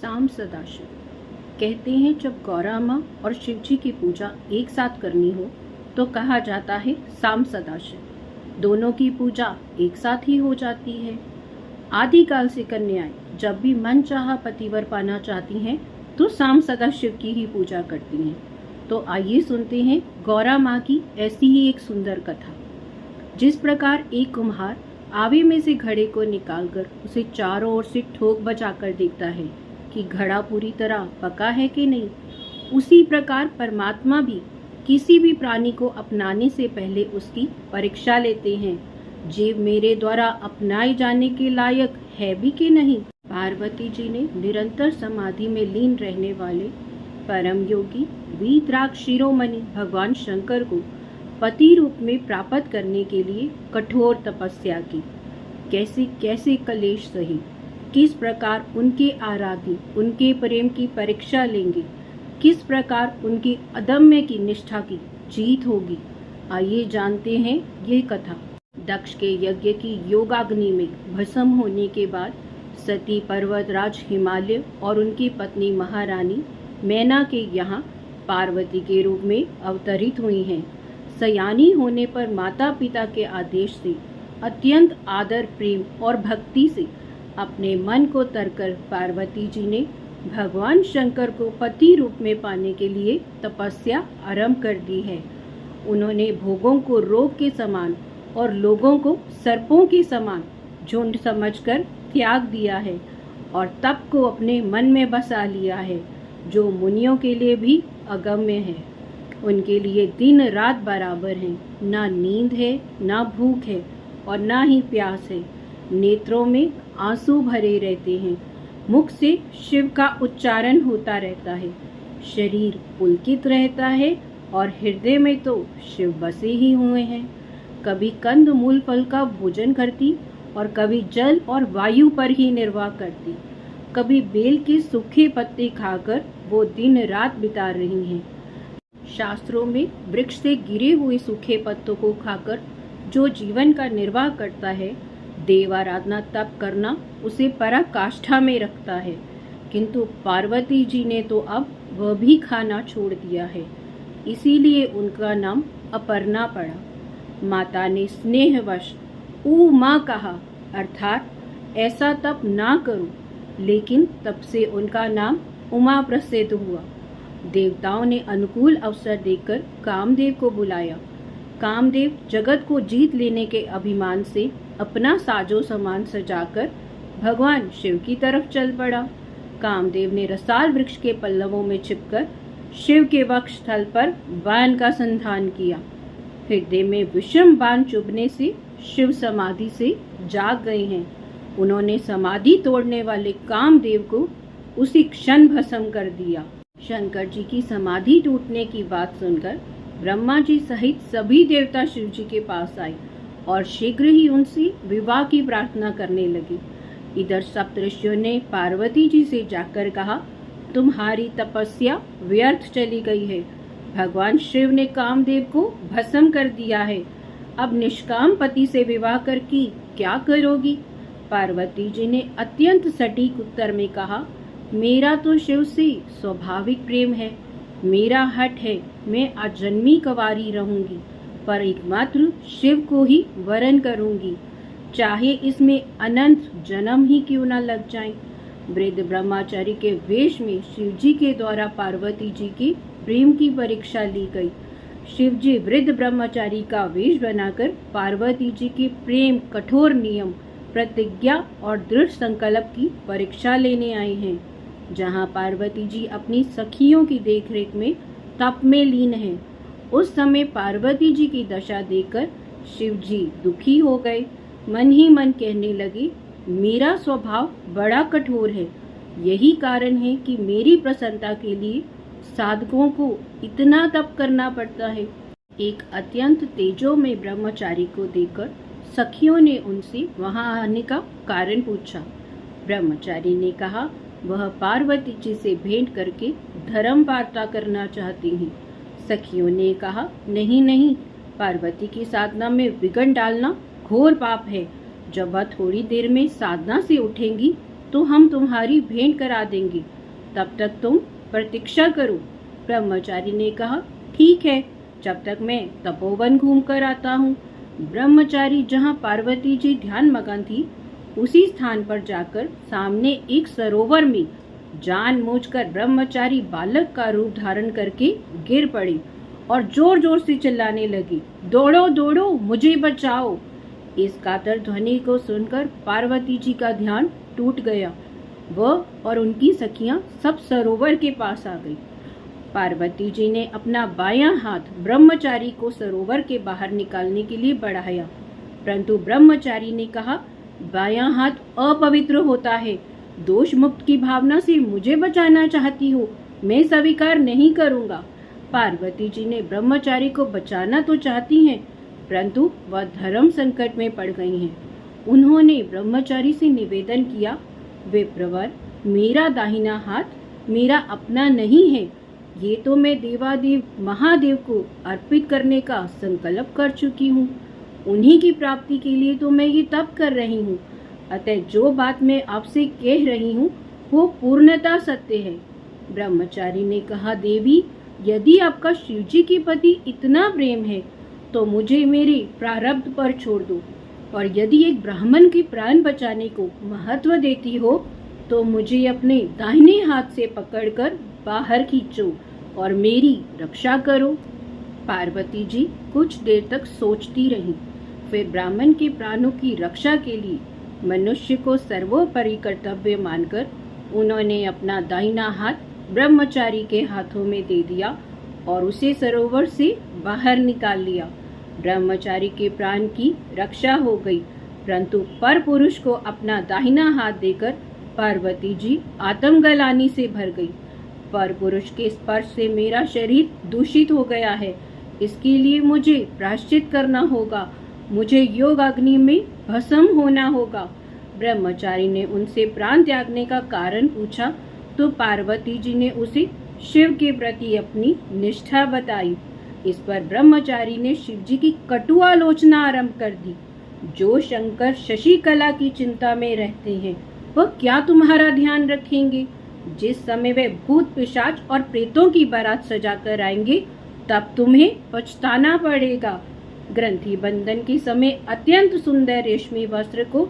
साम सदाशिव। कहते हैं जब गौरा माँ और शिव जी की पूजा एक साथ करनी हो तो कहा जाता है साम सदाशिव। दोनों की पूजा एक साथ ही हो जाती है। आदिकाल से कन्याएं जब भी मन चाहा पतिवर पाना चाहती हैं तो साम सदाशिव की ही पूजा करती हैं। तो आइए सुनते हैं गौरा माँ की ऐसी ही एक सुंदर कथा। जिस प्रकार एक कुम्हार आवे में से घड़े को निकालकर उसे चारों ओर से ठोक बजाकर देखता है कि घड़ा पूरी तरह पका है कि नहीं, उसी प्रकार परमात्मा भी किसी भी प्राणी को अपनाने से पहले उसकी परीक्षा लेते हैं। जीव मेरे द्वारा अपनाए जाने के लायक है भी कि नहीं। पार्वती जी ने निरंतर समाधि में लीन रहने वाले परम योगी वीतराग शिरोमणि भगवान शंकर को पति रूप में प्राप्त करने के लिए कठोर तपस्या की। कैसे कैसे कलेश सही, किस प्रकार उनके आराध्य उनके प्रेम की परीक्षा लेंगे, किस प्रकार उनकी अदम्य की निष्ठा की जीत होगी। आइए जानते हैं ये कथा। दक्ष के यज्ञ की योगाग्नि में भस्म होने के बाद सती पर्वतराज हिमालय और उनकी पत्नी महारानी मैना के यहाँ पार्वती के रूप में अवतरित हुई हैं। सयानी होने पर माता पिता के आदेश से अत्यंत आदर प्रेम और भक्ति से अपने मन को तरकर पार्वती जी ने भगवान शंकर को पति रूप में पाने के लिए तपस्या आरंभ कर दी है। उन्होंने भोगों को रोग के समान और लोगों को सर्पों के समान झुंड समझकर त्याग दिया है और तप को अपने मन में बसा लिया है, जो मुनियों के लिए भी अगम्य है। उनके लिए दिन रात बराबर हैं, ना नींद है, ना भूख है और ना ही प्यास है। नेत्रों में आंसू भरे रहते हैं, मुख से शिव का उच्चारण होता रहता है, शरीर पुलकित रहता है और हृदय में तो शिव बसे ही हुए हैं। कभी कंद मूल फल का भोजन करती और कभी जल और वायु पर ही निर्वाह करती। कभी बेल के सूखे पत्ते खाकर वो दिन रात बिता रही हैं। शास्त्रों में वृक्ष से गिरे हुए सूखे पत्तों को खाकर जो जीवन का निर्वाह करता है, देवाराधना तप करना उसे पराकाष्ठा में रखता है। किंतु पार्वती जी ने तो अब वह भी खाना छोड़ दिया है, इसीलिए उनका नाम अपर्णा पड़ा। माता ने स्नेहवश ऊ माँ कहा, अर्थात ऐसा तप ना करो, लेकिन तब से उनका नाम उमा प्रसिद्ध हुआ। देवताओं ने अनुकूल अवसर देकर कामदेव को बुलाया। कामदेव जगत को जीत लेने के अभिमान से अपना साजो सामान सजाकर भगवान शिव की तरफ चल पड़ा। कामदेव ने रसाल वृक्ष के पल्लवों में छिपकर शिव के वक्ष स्थल पर बाण का संधान किया। हृदय में विषम बाण चुभने से शिव समाधि से जाग गए हैं। उन्होंने समाधि तोड़ने वाले कामदेव को उसी क्षण भस्म कर दिया। शंकर जी की समाधि टूटने की बात सुनकर ब्रह्मा जी सहित सभी देवता शिव जी के पास आए और शीघ्र ही उनसे विवाह की प्रार्थना करने लगे। इधर सप्तऋषियों ने पार्वती जी से जाकर कहा, तुम्हारी तपस्या व्यर्थ चली गई है। भगवान शिव ने कामदेव को भस्म कर दिया है। अब निष्काम पति से विवाह करके क्या करोगी? पार्वती जी ने अत्यंत सटीक उत्तर में कहा, मेरा तो शिव से स्वाभाविक प्रेम है, मेरा हठ है, मैं अजन्मी कंवारी रहूंगी, पर एकमात्र शिव को ही वरण करूंगी, चाहे इसमें अनंत जन्म ही क्यों न लग जाएं। वृद्ध ब्रह्मचारी के वेश में शिव जी के द्वारा पार्वती जी के प्रेम की परीक्षा ली गई। शिव जी वृद्ध ब्रह्मचारी का वेश बनाकर पार्वती जी के प्रेम, कठोर नियम, प्रतिज्ञा और दृढ़ संकल्प की परीक्षा लेने आए हैं। जहाँ पार्वती जी अपनी सखियों की देखरेख में तप में लीन हैं, उस समय पार्वती जी की दशा देखकर शिव जी दुखी हो गए। मन ही मन कहने लगे, मेरा स्वभाव बड़ा कठोर है, यही कारण है कि मेरी प्रसन्नता के लिए साधकों को इतना तप करना पड़ता है। एक अत्यंत तेजो में ब्रह्मचारी को देखकर सखियों ने उनसे वहां आने का कारण पूछा। ब्रह्मचारी ने कहा, वह पार्वती जी से भेंट करके धर्म वार्ता करना चाहती हैं। सखियों ने कहा, नहीं नहीं, पार्वती की साधना में विघ्न डालना घोर पाप है। जब वह थोड़ी देर में साधना से उठेंगी तो हम तुम्हारी भेंट करा देंगे, तब तक तुम प्रतीक्षा करो। ब्रह्मचारी ने कहा, ठीक है, जब तक मैं तपोवन घूम कर आता हूँ। ब्रह्मचारी जहाँ पार्वती जी ध्यान मगन थी, उसी स्थान पर जाकर सामने एक सरोवर में जानबूझकर ब्रह्मचारी बालक का रूप धारण करके गिर पड़े और जोर जोर से चिल्लाने लगे, दौड़ो दौड़ो, मुझे बचाओ। इस कातर ध्वनि को सुनकर पार्वती जी का ध्यान टूट गया। वह और उनकी सखियां सब सरोवर के पास आ गई। पार्वती जी ने अपना बायां हाथ ब्रह्मचारी को सरोवर के बाहर निकालने के लिए बढ़ाया, परंतु ब्रह्मचारी ने कहा, बायां हाथ अपवित्र होता है। दोष मुक्त की भावना से मुझे बचाना चाहती हो, मैं स्वीकार नहीं करूंगा। पार्वती जी ने ब्रह्मचारी को बचाना तो चाहती हैं, परंतु वह धर्म संकट में पड़ गई हैं। उन्होंने ब्रह्मचारी से निवेदन किया, विप्रवर, मेरा दाहिना हाथ मेरा अपना नहीं है, ये तो मैं देवादेव महादेव को अर्पित करने का संकल्प कर चुकी हूँ। उन्हीं की प्राप्ति के लिए तो मैं ये तप कर रही हूँ। अतः जो बात मैं आपसे कह रही हूँ वो पूर्णतः सत्य है। ब्रह्मचारी ने कहा, देवी, यदि आपका शिवजी के प्रति इतना प्रेम है तो मुझे मेरे प्रारब्ध पर छोड़ दो, और यदि एक ब्राह्मण के प्राण बचाने को महत्व देती हो तो मुझे अपने दाहिने हाथ से पकड़कर बाहर खींचो और मेरी रक्षा करो। पार्वती जी कुछ देर तक सोचती रहीं। फिर ब्राह्मण के प्राणों की रक्षा के लिए मनुष्य को सर्वोपरि कर्तव्य मानकर उन्होंने अपना दाहिना हाथ ब्रह्मचारी के हाथों में दे दिया और उसे सरोवर से बाहर निकाल लिया। ब्रह्मचारी के प्राण की रक्षा हो गई, परंतु पर पुरुष को अपना दाहिना हाथ देकर पार्वती जी आत्मग्लानि से भर गई। पर पुरुष के स्पर्श से मेरा शरीर दूषित हो गया है, इसके लिए मुझे प्रायश्चित करना होगा, मुझे योग अग्नि में भस्म होना होगा। ब्रह्मचारी ने उनसे प्राण त्यागने का कारण पूछा तो पार्वती जी ने उसे शिव के प्रति अपनी निष्ठा बताई। इस पर ब्रह्मचारी ने शिवजी की कटु आलोचना आरंभ कर दी। जो शंकर शशिकला की चिंता में रहते हैं वह क्या तुम्हारा ध्यान रखेंगे? जिस समय वे भूत पिशाच और प्रेतों की बारात सजा कर आएंगे तब तुम्हें पछताना पड़ेगा। ग्रंथि बंधन के समय अत्यंत सुंदर रेशमी वस्त्र को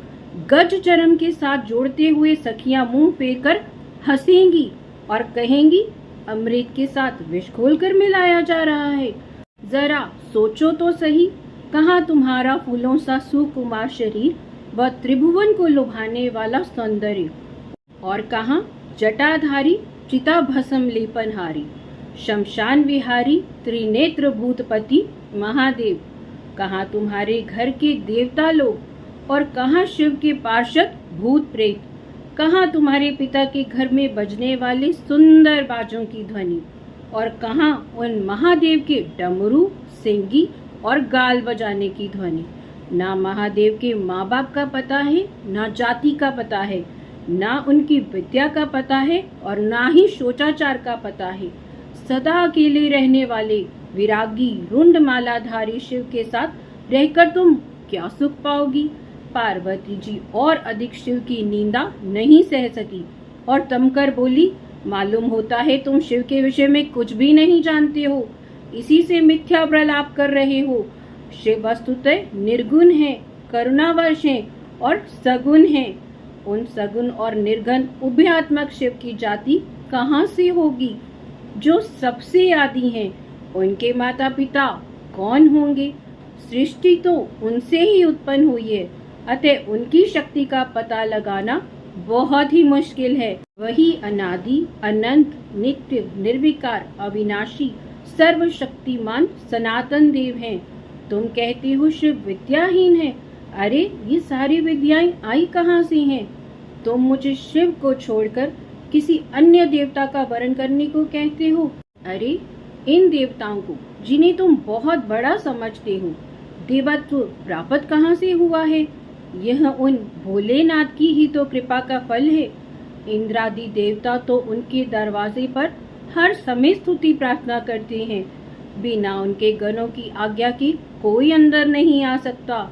गज चरम के साथ जोड़ते हुए सखियां मुंह फेर कर हंसेंगी और कहेंगी, अमृत के साथ विष घोलकर मिलाया जा रहा है। जरा सोचो तो सही, कहाँ तुम्हारा फूलों सा सुकुमार शरीर व त्रिभुवन को लुभाने वाला सौंदर्य, और कहाँ जटाधारी चिता भस्म लेपनहारी शमशान विहारी त्रिनेत्र भूतपति महादेव। कहाँ तुम्हारे घर के देवता लोग और कहाँ शिव के पार्षद भूत प्रेत। कहाँ तुम्हारे पिता के घर में बजने वाले सुंदर बाजों की ध्वनि, और कहाँ उन महादेव के डमरू, सिंगी और गाल बजाने की ध्वनि। ना महादेव के माँ बाप का पता है, ना जाति का पता है, ना उनकी विद्या का पता है और ना ही शोचाचार का पता है। सदा अकेले रहने वाले विरागी रुंड मालाधारी शिव के साथ रहकर तुम क्या सुख पाओगी? पार्वती जी और अधिक शिव की निंदा नहीं सह सकी और तमकर बोली, मालूम होता है तुम शिव के विषय में कुछ भी नहीं जानते हो, इसी से मिथ्या प्रलाप कर रहे हो। शिव वस्तुतः निर्गुण है, करुणावश है और सगुण है। उन सगुण और निर्गुण उभयात्मक शिव की जाति कहाँ से होगी? जो सबसे आदि हैं, उनके माता पिता कौन होंगे? सृष्टि तो उनसे ही उत्पन्न हुई है, अतः उनकी शक्ति का पता लगाना बहुत ही मुश्किल है। वही अनादि, अनंत, नित्य, निर्विकार, अविनाशी, सर्वशक्तिमान सनातन देव हैं। तुम कहते हो शिव विद्याहीन है। अरे ये सारी विद्याएं आई कहाँ से हैं? तुम मुझे शिव को छोड़कर किसी अन्य देवता का वर्ण करने को कहते हो। अरे इन देवताओं को जिन्हें तुम बहुत बड़ा समझते हो, देवत्व प्राप्त कहाँ से हुआ है? यह उन भोलेनाथ की ही तो कृपा का फल है। इंद्रादि देवता तो उनके दरवाजे पर हर समय स्तुति प्रार्थना करते हैं। बिना उनके गणों की आज्ञा के कोई अंदर नहीं आ सकता,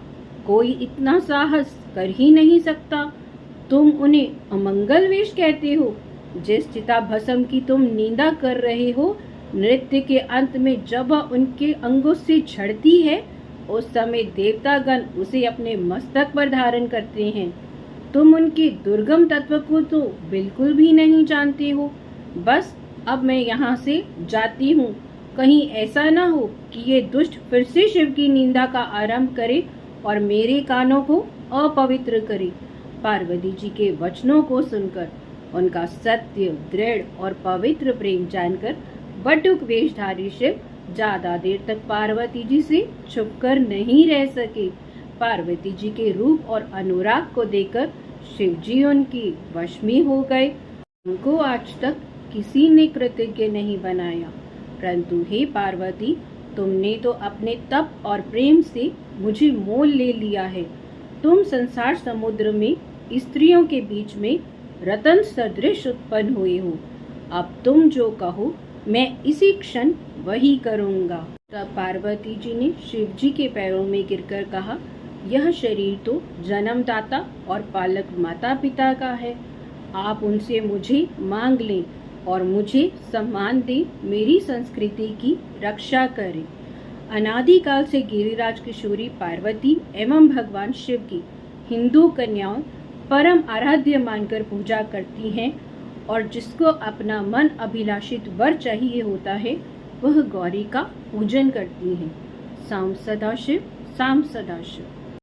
कोई इतना साहस कर ही नहीं सकता। तुम उन्हें अमंगल वेश कहते हो। जिस चिता भस्म की तुम निंदा कर रहे हो, नृत्य के अंत में जब वह उनके अंगों से झड़ती है, उस समय देवतागण उसे अपने मस्तक पर धारण करते हैं। तुम उनके दुर्गम तत्व को तो बिल्कुल भी नहीं जानते हो। बस अब मैं यहाँ से जाती हूँ। कहीं ऐसा न हो कि ये दुष्ट फिर से शिव की निंदा का आरंभ करे और मेरे कानों को अपवित्र करे। पार्वती जी के वचनों को सुनकर, उनका सत्य, दृढ़ और पवित्र प्रेम जानकर बटुक वेशधारी शिव ज्यादा देर तक पार्वती जी से छुपकर नहीं रह सके। पार्वती जी के रूप और अनुराग को देखकर शिव जी उनकी वश में हो गए। उनको आज तक किसी ने कृतज्ञ नहीं बनाया, परंतु हे पार्वती, तुमने तो अपने तप और प्रेम से मुझे मोल ले लिया है। तुम संसार समुद्र में स्त्रियों के बीच में रतन सदृश उत्पन्न हुए हो। अब तुम जो कहो मैं इसी क्षण वही करूँगा। तब पार्वती जी ने शिव जी के पैरों में गिरकर कहा, यह शरीर तो जन्मदाता और पालक माता पिता का है। आप उनसे मुझे मांग लें और मुझे सम्मान दें, मेरी संस्कृति की रक्षा करें। अनादिकाल से गिरिराज किशोरी पार्वती एवं भगवान शिव की हिंदू कन्याओं परम आराध्य मानकर पूजा करती हैं और जिसको अपना मन अभिलाषित वर चाहिए होता है, वह गौरी का पूजन करती हैं। साम सदाशिव, साम सदाशिव।